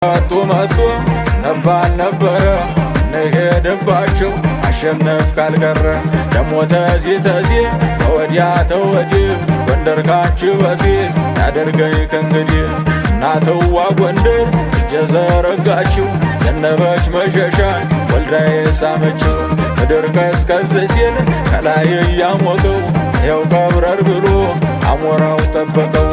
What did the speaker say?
መጡ ነባል ነበረ ነሄደባቸው አሸነፍ ካልቀረ ደሞ ተዚህ ተወዲያ ተወዲህ ጎንደር ካንቺ በፊት ያደርገኝ ከእንግዲህ እናተዋ ጎንደር እጀ ዘረጋችው ዘነበች መሸሻን ወልዳዬ ሳመችው ምድር ቀዝቀዝ ሲል ከላይ እያሞቀው ይኸው ከብረር ብሎ አሞራው ጠበቀው